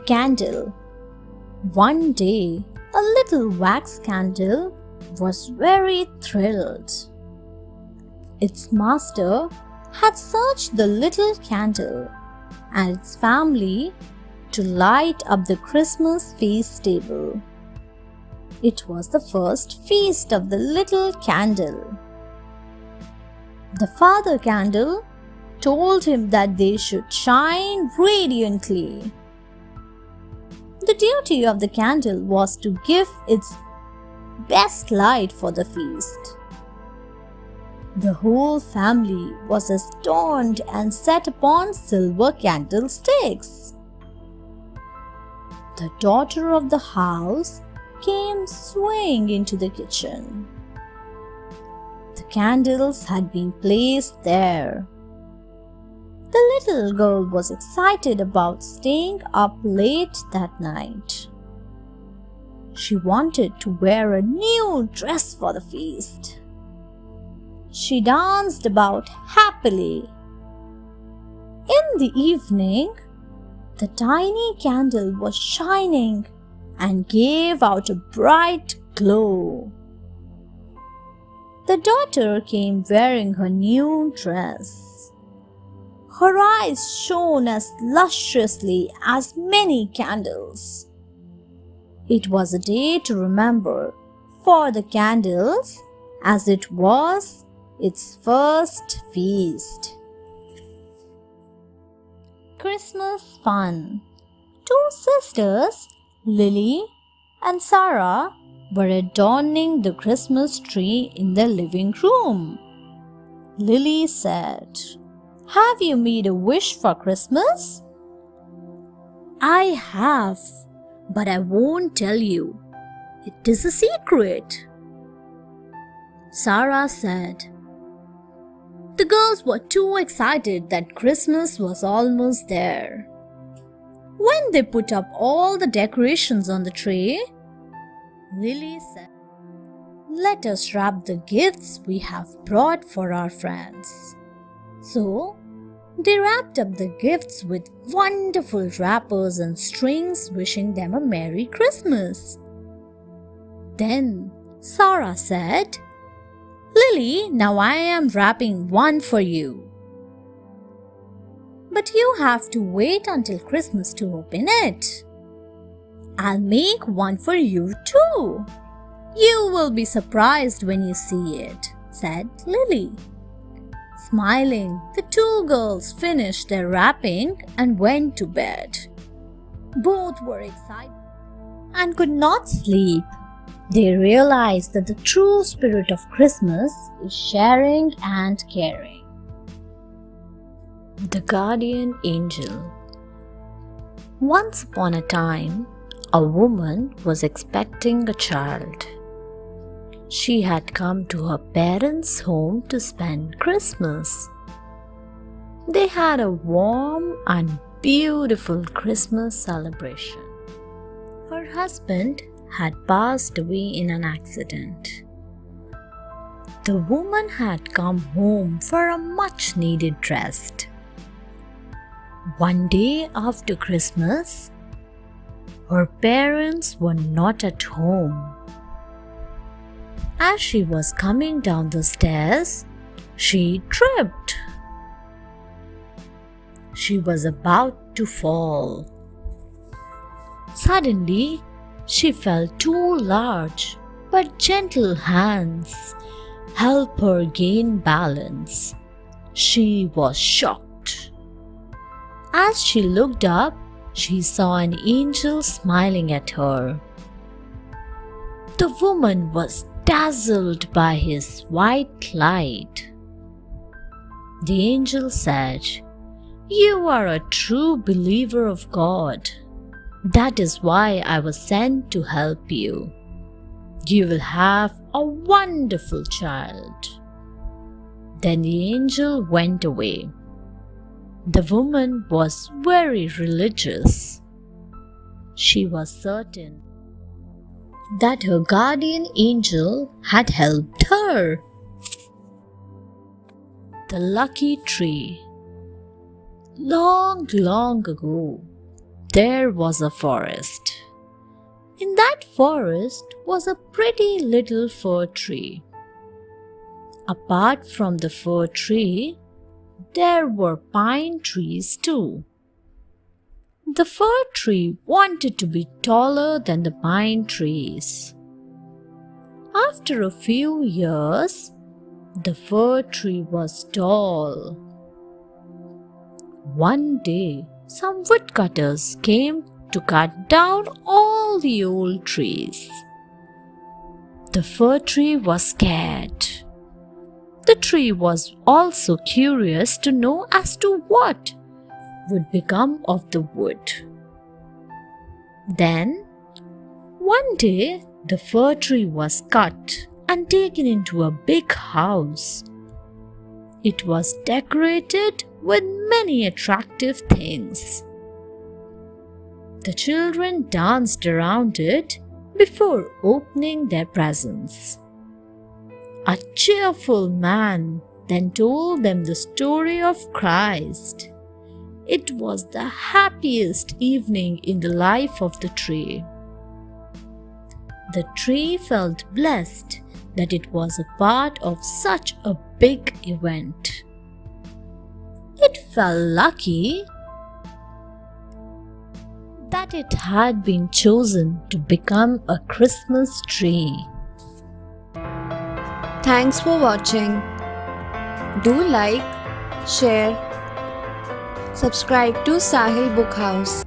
candle. One day, a little wax candle was very thrilled. Its master had searched the little candle and its family to light up the Christmas feast table. It was the first feast of the little candle. The father candle told him that they should shine radiantly. The duty of the candle was to give its best light for the feast. The whole family was adorned and set upon silver candlesticks. The daughter of the house came swaying into the kitchen. The candles had been placed there. The little girl was excited about staying up late that night. She wanted to wear a new dress for the feast. She danced about happily. In the evening, the tiny candle was shining and gave out a bright glow. The daughter came wearing her new dress. Her eyes shone as lusciously as many candles. It was a day to remember for the candles, as it was its first feast. Christmas fun. Two sisters, Lily and Sarah, were adorning the Christmas tree in the living room. Lily said, "Have you made a wish for Christmas?" "I have, but I won't tell you. It is a secret," Sarah said. The girls were too excited that Christmas was almost there. When they put up all the decorations on the tree, Lily said, "Let us wrap the gifts we have brought for our friends." So, they wrapped up the gifts with wonderful wrappers and strings, wishing them a Merry Christmas. Then Sarah said, "Lily, now I am wrapping one for you. But you have to wait until Christmas to open it. I'll make one for you too. You will be surprised when you see it," said Lily. Smiling, the two girls finished their wrapping and went to bed. Both were excited and could not sleep. They realized that the true spirit of Christmas is sharing and caring. The Guardian Angel. Once upon a time, a woman was expecting a child. She had come to her parents' home to spend Christmas. They had a warm and beautiful Christmas celebration. Her husband had passed away in an accident. The woman had come home for a much-needed rest. One day after Christmas, her parents were not at home. As she was coming down the stairs, she tripped. She was about to fall. Suddenly, she felt two large but gentle hands help her gain balance. She was shocked. As she looked up, she saw an angel smiling at her. The woman was dazzled by his white light. The angel said, "You are a true believer of God. That is why I was sent to help you. You will have a wonderful child." Then the angel went away. The woman was very religious. She was certain that her guardian angel had helped her. The Lucky Tree. Long, long ago, there was a forest. In that forest was a pretty little fir tree. Apart from the fir tree, there were pine trees too. The fir tree wanted to be taller than the pine trees. After a few years, the fir tree was tall. One day, some woodcutters came to cut down all the old trees. The fir tree was scared. The tree was also curious to know as to what would become of the wood. Then, one day, the fir tree was cut and taken into a big house. It was decorated with many attractive things. The children danced around it before opening their presents. A cheerful man then told them the story of Christ. It was the happiest evening in the life of the tree. The tree felt blessed that it was a part of such a big event. It felt lucky that it had been chosen to become a Christmas tree. Thanks for watching. Do like, share, subscribe to Sahil Book House.